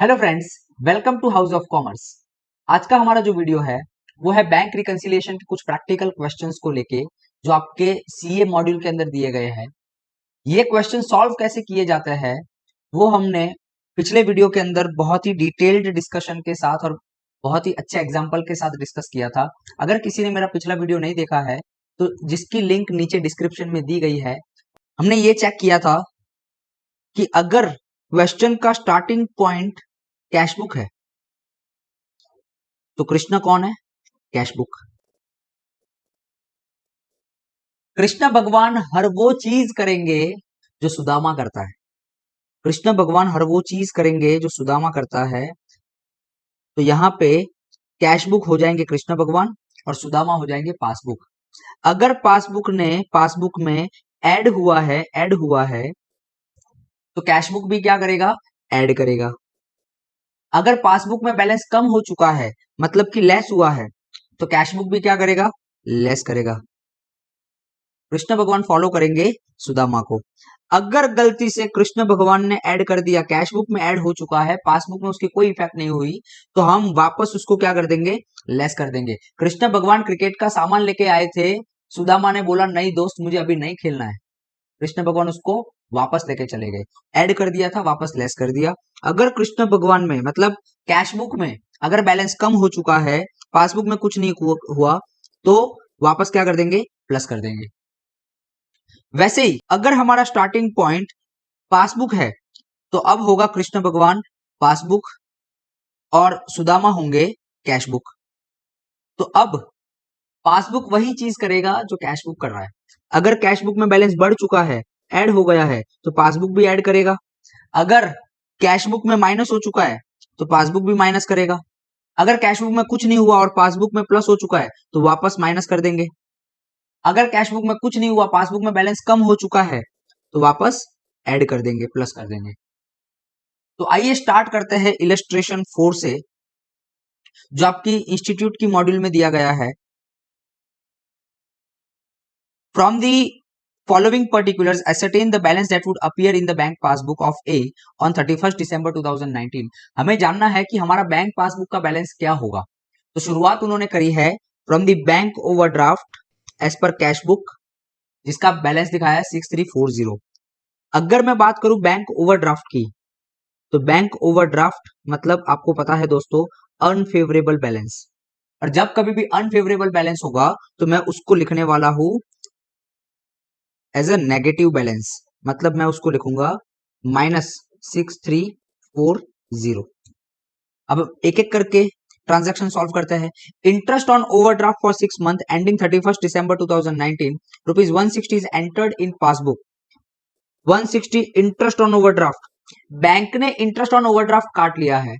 Hello friends, welcome to House of Commerce. आज का हमारा जो वीडियो है वो है बैंक रिकंसिलिएशन के कुछ प्रैक्टिकल क्वेश्चंस को लेके जो आपके सीए मॉड्यूल के अंदर दिए गए हैं। ये क्वेश्चन सॉल्व कैसे किए जाते हैं वो हमने पिछले वीडियो के अंदर बहुत ही डिटेल्ड डिस्कशन के साथ और बहुत ही अच्छे एग्जाम्पल के साथ डिस्कस किया था। अगर किसी ने मेरा पिछला वीडियो नहीं देखा है तो जिसकी लिंक नीचे डिस्क्रिप्शन में दी गई है। हमने ये चेक किया था कि अगर क्वेश्चन का स्टार्टिंग पॉइंट कैश बुक है तो कृष्णा कौन है? Cash book. कृष्ण भगवान हर वो चीज करेंगे जो सुदामा करता है। कृष्ण भगवान हर वो चीज करेंगे जो सुदामा करता है। तो यहाँ पे कैश बुक हो जाएंगे कृष्ण भगवान और सुदामा हो जाएंगे पासबुक। अगर पासबुक में ऐड हुआ है तो कैश बुक भी क्या करेगा? ऐड करेगा। अगर पासबुक में बैलेंस कम हो चुका है मतलब कि लेस हुआ है तो कैश बुक भी क्या करेगा? लेस करेगा। कृष्ण भगवान फॉलो करेंगे सुदामा को। अगर गलती से कृष्ण भगवान ने ऐड कर दिया, कैश बुक में ऐड हो चुका है, पासबुक में उसकी कोई इफेक्ट नहीं हुई, तो हम वापस उसको क्या कर देंगे? लेस कर देंगे। कृष्ण भगवान क्रिकेट का सामान लेके आए थे, सुदामा ने बोला नहीं दोस्त मुझे अभी नहीं खेलना है, कृष्ण भगवान उसको वापस लेके चले गए। ऐड कर दिया था, वापस लेस कर दिया। अगर कृष्ण भगवान में मतलब कैश बुक में अगर बैलेंस कम हो चुका है, पासबुक में कुछ नहीं हुआ, तो वापस क्या कर देंगे? प्लस कर देंगे। वैसे ही अगर हमारा स्टार्टिंग पॉइंट पासबुक है तो अब होगा कृष्ण भगवान पासबुक और सुदामा होंगे कैश बुक। तो अब पासबुक वही चीज करेगा जो कैश बुक कर रहा है। अगर कैश बुक में बैलेंस बढ़ चुका है, ऐड हो गया है, तो पासबुक भी ऐड करेगा। अगर कैश बुक में माइनस हो चुका है तो पासबुक भी माइनस करेगा। अगर कैश बुक में कुछ नहीं हुआ और पासबुक में प्लस हो चुका है तो वापस माइनस कर देंगे। अगर कैश बुक में कुछ नहीं हुआ, पासबुक में बैलेंस कम हो चुका है तो वापस ऐड कर देंगे, प्लस कर देंगे। तो आइए स्टार्ट करते हैं इलस्ट्रेशन 4 से, जो आपकी इंस्टीट्यूट की मॉड्यूल में दिया गया है। From the following particulars ascertain the balance that would appear in the bank passbook of A on 31st December 2019। हमें जानना है कि हमारा बैंक पासबुक का बैलेंस क्या होगा। तो शुरुआत उन्होंने करी है from the bank overdraft as per cash book, जिसका बैलेंस दिखाया है 6340। अगर मैं बात करूं बैंक ओवरड्राफ्ट की, तो बैंक ओवरड्राफ्ट मतलब आपको पता है दोस्तों अनफेवरेबल बैलेंस। और जब कभी भी अनफेवरेबल बैलेंस होगा तो मैं उसको लिखने वाला हूं एज अ नेगेटिव बैलेंस, मतलब मैं उसको लिखूंगा -6340। अब एक एक करके ट्रांजैक्शन सॉल्व करते हैं। Interest on overdraft for 6 month ending 31st December 2019 rupees 160 is entered in passbook. 160 interest on overdraft, bank ने इंटरेस्ट ऑन ओवरड्राफ्ट काट लिया है,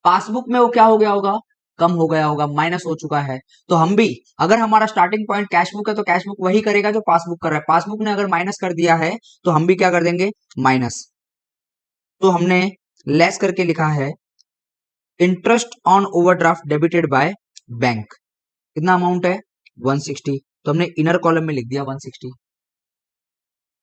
पासबुक में वो क्या हो गया होगा? कम हो गया होगा, माइनस हो चुका है। तो हम भी अगर हमारा स्टार्टिंग पॉइंट कैश बुक है तो कैश बुक वही करेगा जो पासबुक कर रहा है। पासबुक ने अगर माइनस कर दिया है तो हम भी क्या कर देंगे? माइनस। तो हमने लेस करके लिखा है interest on overdraft debited by bank. कितना अमाउंट है? 160। तो हमने इनर कॉलम में लिख दिया 160।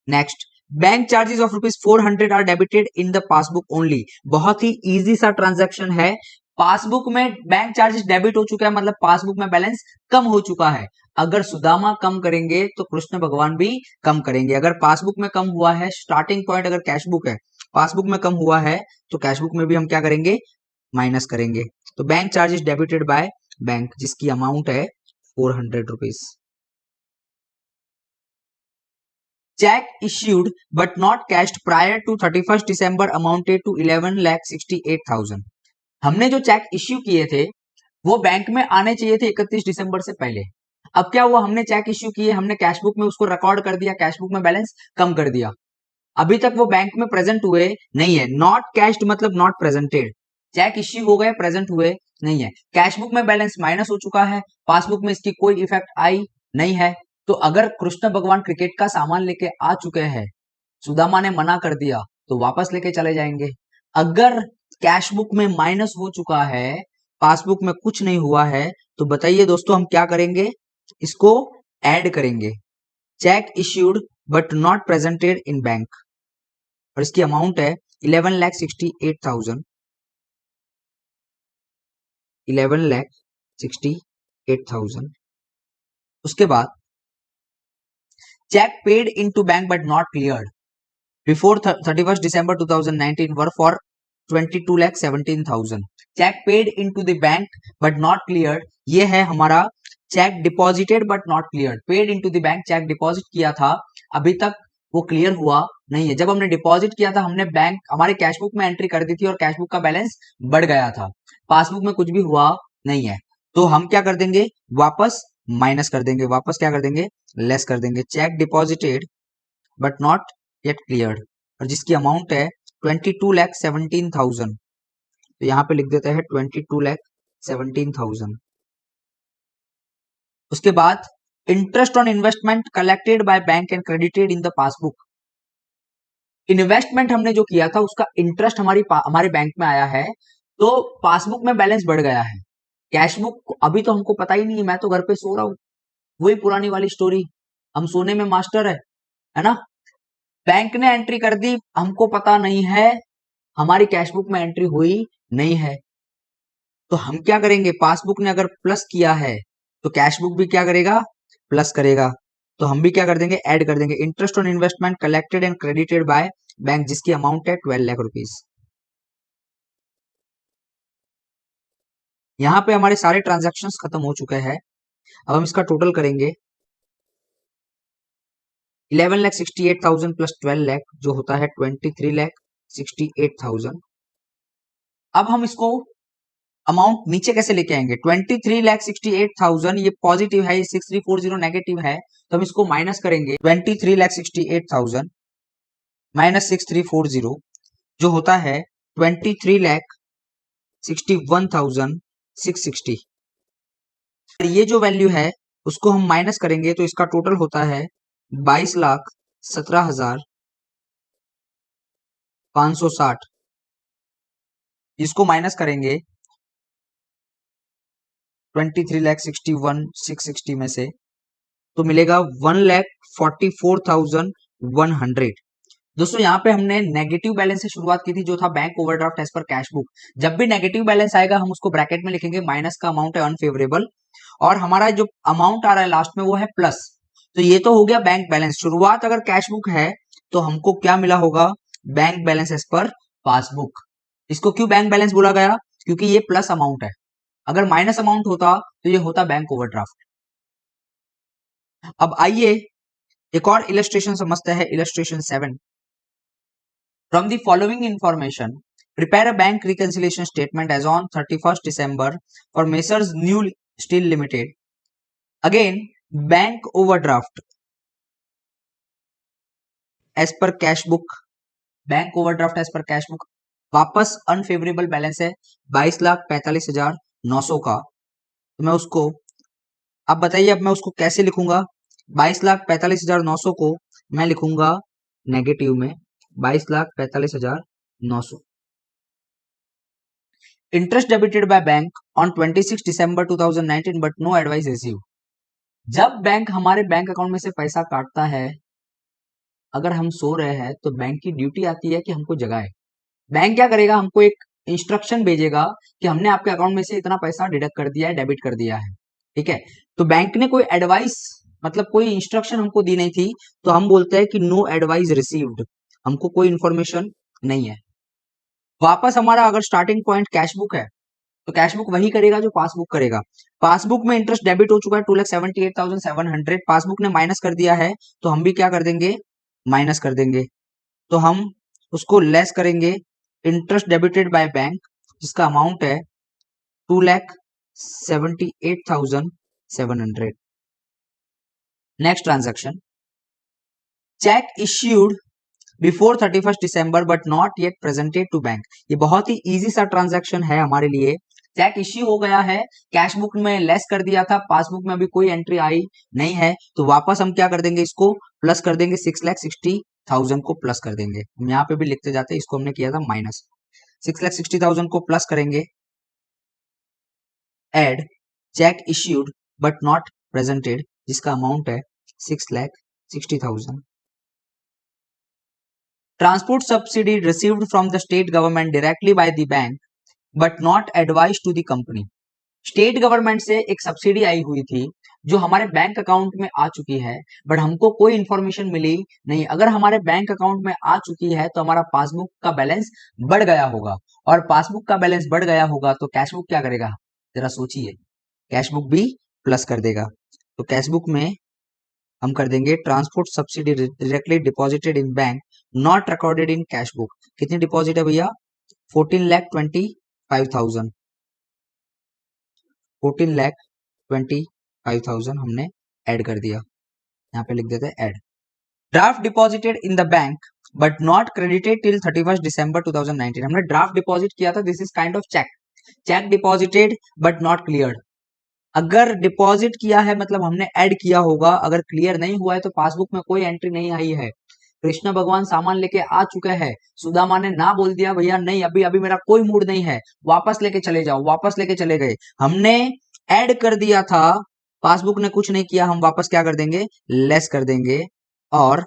Next, bank charges of rupees 400 are debited in the passbook only. बहुत ही इजी सा ट्रांजैक्शन है। पासबुक में बैंक चार्जेस डेबिट हो चुका है मतलब पासबुक में बैलेंस कम हो चुका है। अगर सुदामा कम करेंगे तो कृष्ण भगवान भी कम करेंगे। अगर पासबुक में कम हुआ है, स्टार्टिंग पॉइंट अगर कैश बुक है, पासबुक में कम हुआ है तो कैश बुक में भी हम क्या करेंगे? माइनस करेंगे। तो bank charges debited by bank, जिसकी अमाउंट है 400 rupees. Cheque issued but not cashed prior to 31st December amounted to 11,68,000। हमने जो चेक इश्यू किए थे वो बैंक में आने चाहिए थे 31 दिसंबर से पहले। अब क्या हुआ? हमने चेक इश्यू किए, हमने कैश बुक में उसको रिकॉर्ड कर दिया, कैश बुक में बैलेंस कम कर दिया, अभी तक वो बैंक में प्रेजेंट हुए नहीं है। नॉट कैश्ड मतलब नॉट प्रेजेंटेड। चेक इश्यू हो गए, प्रेजेंट हुए नहीं है। कैश बुक में बैलेंस माइनस हो चुका है, पासबुक में इसकी कोई इफेक्ट आई नहीं है। तो अगर कृष्ण भगवान क्रिकेट का सामान लेके आ चुके हैं, सुदामा ने मना कर दिया, तो वापस लेके चले जाएंगे। अगर कैश बुक में माइनस हो चुका है, पासबुक में कुछ नहीं हुआ है, तो बताइए दोस्तों हम क्या करेंगे? इसको ऐड करेंगे। Cheque issued but not presented in bank और इसकी अमाउंट है 11,68,000। 11,68,000। उसके बाद cheque paid into bank but not cleared before 31st December 2019 were for 22,17,000। Cheque paid into the bank but not cleared, ये है हमारा cheque deposited but not cleared. Paid into the bank, cheque deposit किया था, अभी तक वो clear हुआ नहीं है। जब हमने डिपॉजिट किया था, हमने बैंक हमारे कैशबुक में एंट्री कर दी थी और कैशबुक का बैलेंस बढ़ गया था, पासबुक में कुछ भी हुआ नहीं है। तो हम क्या कर देंगे, वापस माइनस कर देंगे, वापस क्या कर देंगे, लेस कर देंगे। Check deposited but not yet cleared, और जिसकी अमाउंट है 22,17,000, तो यहाँ पे लिख देते हैं 22,17,000। उसके बाद interest on investment collected by bank and credited in the passbook. Investment हमने जो किया था उसका इंटरेस्ट हमारे बैंक में आया है, तो पासबुक में बैलेंस बढ़ गया है। कैशबुक अभी तो हमको पता ही नहीं है, मैं तो घर पे सो रहा हूं, वही पुरानी वाली स्टोरी, हम सोने में मास्टर है ना। बैंक ने एंट्री कर दी, हमको पता नहीं है, हमारी कैशबुक में एंट्री हुई नहीं है, तो हम क्या करेंगे, पासबुक ने अगर प्लस किया है तो कैशबुक भी क्या करेगा, प्लस करेगा। तो हम भी क्या कर देंगे, ऐड कर देंगे। Interest on investment collected and credited by bank, जिसकी अमाउंट है 12 लाख रुपीज। यहां पे हमारे सारे ट्रांजैक्शंस खत्म हो चुके हैं। अब हम इसका टोटल करेंगे, 11,68,000 प्लस 12 लाख जो होता है 23,68,000। अब हम इसको अमाउंट नीचे कैसे लेके आएंगे, 23,68,000 ये पॉजिटिव है, ये 6340 नेगेटिव है, तो हम इसको माइनस करेंगे। 23,68,000 माइनस 6340 जो होता है 23,61,660। ये जो वैल्यू है उसको हम माइनस करेंगे तो इसका टोटल होता है 22,17,560। इसको माइनस करेंगे 23,61,660 में से, तो मिलेगा 1,44,100। दोस्तों यहाँ पे हमने नेगेटिव बैलेंस से शुरुआत की थी, जो था bank overdraft as per cashbook. जब भी नेगेटिव बैलेंस आएगा हम उसको ब्रैकेट में लिखेंगे, माइनस का अमाउंट है अनफेवरेबल, और हमारा जो अमाउंट आ रहा है लास्ट में वो है प्लस। तो ये तो हो गया बैंक बैलेंस। शुरुआत अगर कैशबुक है तो हमको क्या मिला होगा, bank balance as per passbook. इसको क्यों बैंक बैलेंस बोला गया, क्योंकि ये प्लस अमाउंट है, अगर माइनस अमाउंट होता तो ये होता बैंक ओवरड्राफ्ट। अब आइए एक और इलस्ट्रेशन समझते हैं, illustration 7। From the following information, prepare a bank reconciliation statement as on 31st December for Messrs New Steel Limited. Again, bank overdraft as per cash book, bank overdraft as per cash book, वापस unfavourable balance है 22,45,900 का। तो मैं उसको, अब बताइए अब मैं उसको कैसे लिखूंगा, 22,45,900 को मैं लिखूंगा नेगेटिव में 22,45,900। Interest debited by bank on 26 December 2019 but no advice receive. जब बैंक हमारे बैंक अकाउंट में से पैसा काटता है, अगर हम सो रहे हैं तो बैंक की ड्यूटी आती है कि हमको जगाए। बैंक क्या करेगा, हमको एक इंस्ट्रक्शन भेजेगा कि हमने आपके अकाउंट में से इतना पैसा डिडक्ट कर दिया है, डेबिट कर दिया है, ठीक है। तो बैंक ने कोई एडवाइस, मतलब कोई इंस्ट्रक्शन हमको दी नहीं थी, तो हम बोलते हैं कि नो एडवाइस रिसीव्ड, हमको कोई इंफॉर्मेशन नहीं है। वापस हमारा अगर स्टार्टिंग पॉइंट कैशबुक है तो कैशबुक वही करेगा जो पासबुक करेगा। पासबुक में इंटरेस्ट डेबिट हो चुका है 2,78,700, पासबुक ने माइनस कर दिया है, तो हम भी क्या कर देंगे, माइनस कर देंगे। तो हम उसको लेस करेंगे इंटरेस्ट डेबिटेड बाय बैंक, जिसका अमाउंट है 2,78,700। Next transaction, cheque issued before 31st December but not yet presented to bank. ये बहुत ही इजी सा ट्रांजैक्शन है हमारे लिए। चेक इश्यू हो गया है, कैश बुक में लेस कर दिया था, पासबुक में अभी कोई एंट्री आई नहीं है, तो वापस हम क्या कर देंगे, इसको प्लस कर देंगे, 6,60,000 को प्लस कर देंगे। हम यहाँ पे भी लिखते जाते हैं, इसको हमने किया था माइनस, 6,60,000 को प्लस करेंगे, add cheque issued but not presented, जिसका अमाउंट है 6,60,000। Transport subsidy received from the state government directly by the bank but not advised to the company. State government से एक सब्सिडी आई हुई थी जो हमारे बैंक अकाउंट में आ चुकी है, बट हमको कोई इंफॉर्मेशन मिली नहीं। अगर हमारे बैंक अकाउंट में आ चुकी है तो हमारा पासबुक का बैलेंस बढ़ गया होगा, और पासबुक का बैलेंस बढ़ गया होगा तो कैशबुक क्या करेगा, जरा सोचिए, कैशबुक भी प्लस कर देगा। तो कैशबुक में हम कर देंगे transport subsidy directly deposited in bank not recorded in cashbook. कितनी डिपॉजिट है भैया, 14,25,000। 14,25,000 हमने ऐड कर दिया, यहाँ पे लिख देते हैं add. Draft deposited in the bank but not credited till 31 December 2019। हमने ड्राफ्ट डिपॉजिट किया था, this is kind of cheque. Cheque deposited but not cleared. अगर डिपॉजिट किया है मतलब हमने ऐड किया होगा, अगर क्लियर नहीं हुआ है तो पासबुक में कोई एंट्री नहीं आई है। कृष्ण भगवान सामान लेके आ चुके हैं, सुदामा ने ना बोल दिया भैया नहीं अभी अभी मेरा कोई मूड नहीं है, वापस लेके चले जाओ, वापस लेके चले गए। हमने ऐड कर दिया था, पासबुक ने कुछ नहीं किया, हम वापस क्या कर देंगे, लेस कर देंगे। और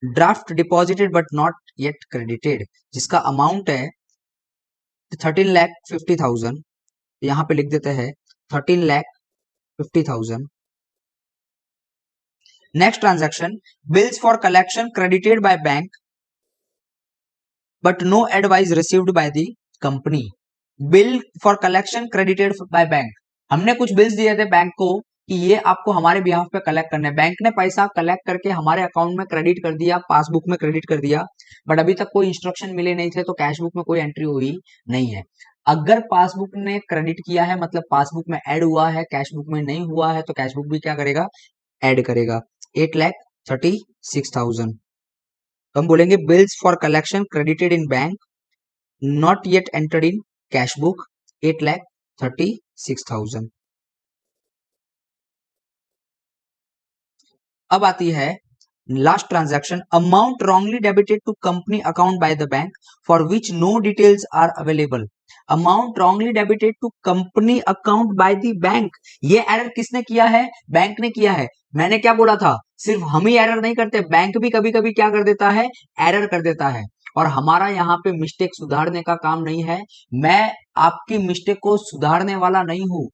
draft deposited but not yet credited, जिसका अमाउंट है 13,50,000, यहां पे लिख देते हैं 13,50,000। Next transaction, bills for collection credited by bank but no advice received by the company. Bill for collection credited by bank, हमने कुछ बिल्स दिए थे बैंक को कि ये आपको हमारे बिहाफ पे कलेक्ट करने, बैंक ने पैसा कलेक्ट करके हमारे अकाउंट में क्रेडिट कर दिया, पासबुक में क्रेडिट कर दिया, बट अभी तक कोई इंस्ट्रक्शन मिले नहीं थे तो कैशबुक में कोई एंट्री हुई नहीं है। अगर पासबुक ने क्रेडिट किया है मतलब पासबुक में ऐड हुआ है, कैशबुक में नहीं हुआ है तो कैशबुक भी क्या करेगा, ऐड करेगा। 8,36,000, तो हम बोलेंगे bills for collection credited in bank not yet entered in cashbook 8,36,000। अब आती है last transaction, amount wrongly debited to company account by the bank for which no details are available. Amount wrongly debited to company account by the bank, ये error किसने किया है, bank ने किया है। मैंने क्या बोला था, सिर्फ हम ही एरर नहीं करते, बैंक भी कभी कभी क्या कर देता है, एरर कर देता है। और हमारा यहाँ पे मिस्टेक सुधारने का काम नहीं है, मैं आपकी मिस्टेक को सुधारने वाला नहीं हूं,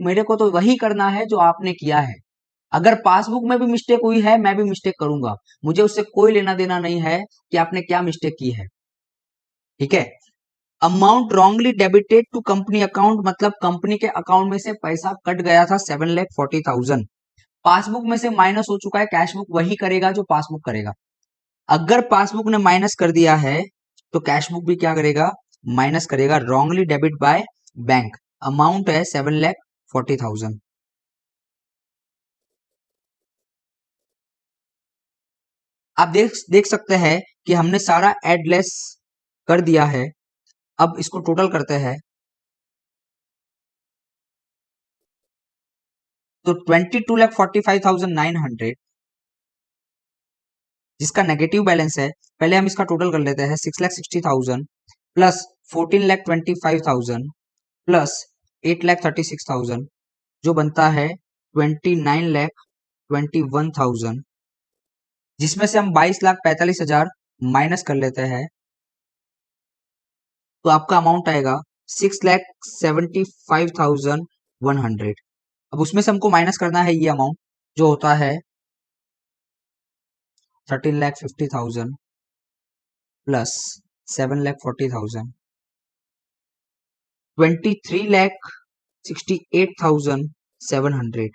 मेरे को तो वही करना है जो आपने किया है। अगर पासबुक में भी मिस्टेक हुई है मैं भी मिस्टेक करूंगा, मुझे उससे कोई लेना देना नहीं है कि आपने क्या मिस्टेक की है, ठीक है। Amount wrongly debited to company account मतलब कंपनी के अकाउंट में से पैसा कट गया था 7,40,000, पासबुक में से माइनस हो चुका है, कैशबुक वही करेगा जो पासबुक करेगा। अगर पासबुक ने माइनस कर दिया है तो कैशबुक भी क्या करेगा, माइनस करेगा। Wrongly debit by bank, amount है 7,40,000। आप देख सकते हैं कि हमने सारा एडलेस कर दिया है। अब इसको टोटल करते हैं तो 22,45,900 जिसका नेगेटिव बैलेंस है, पहले हम इसका टोटल कर लेते हैं, 6,60,000 प्लस 14,25,000 प्लस 8,36,000 जो बनता है 29,21,000, जिसमें से हम 22,45,000 माइनस कर लेते हैं तो आपका अमाउंट आएगा 6,75,100। अब उसमें से हमको माइनस करना है ये अमाउंट जो होता है 13,50,000 प्लस 7,40,000, 23,68,700।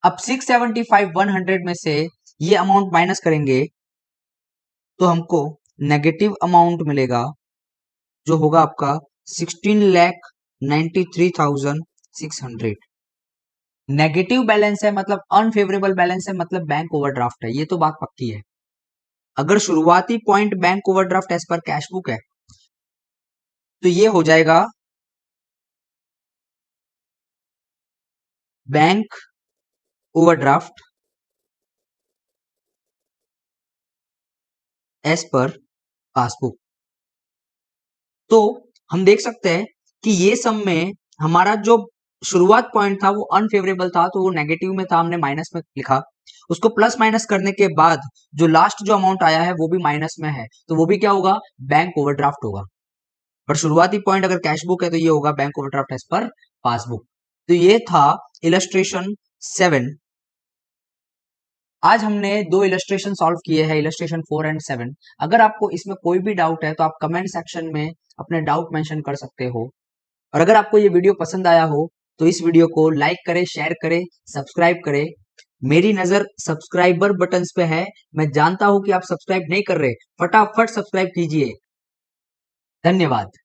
अब 6,75,100 में से ये अमाउंट माइनस करेंगे तो हमको नेगेटिव अमाउंट मिलेगा जो होगा आपका 16,93,600। नेगेटिव बैलेंस है मतलब अनफेवरेबल बैलेंस है मतलब बैंक ओवरड्राफ्ट है, ये तो बात पक्की है। अगर शुरुआती point bank overdraft as per cashbook है तो ये हो जाएगा bank overdraft as per passbook. तो हम देख सकते हैं कि ये सम में हमारा जो शुरुआत पॉइंट था वो अनफेवरेबल था तो वो नेगेटिव में था, हमने माइनस में लिखा। उसको प्लस माइनस करने के बाद जो लास्ट जो अमाउंट आया है वो भी माइनस में है तो वो भी क्या होगा, बैंक ओवरड्राफ्ट होगा। पर शुरुआती पॉइंट अगर कैश बुक है तो ये होगा bank overdraft as per passbook. तो ये था इलस्ट्रेशन 7। आज हमने दो इलस्ट्रेशन सॉल्व किए हैं, इलस्ट्रेशन 4 एंड 7। अगर आपको इसमें कोई भी डाउट है तो आप कमेंट सेक्शन में अपने डाउट मेंशन कर सकते हो। और अगर आपको ये वीडियो पसंद आया हो तो इस वीडियो को लाइक करें, शेयर करें, सब्सक्राइब करें। मेरी नजर सब्सक्राइबर बटन्स पे है, मैं जानता हूं कि आप सब्सक्राइब नहीं कर रहे, फटाफट सब्सक्राइब कीजिए। धन्यवाद।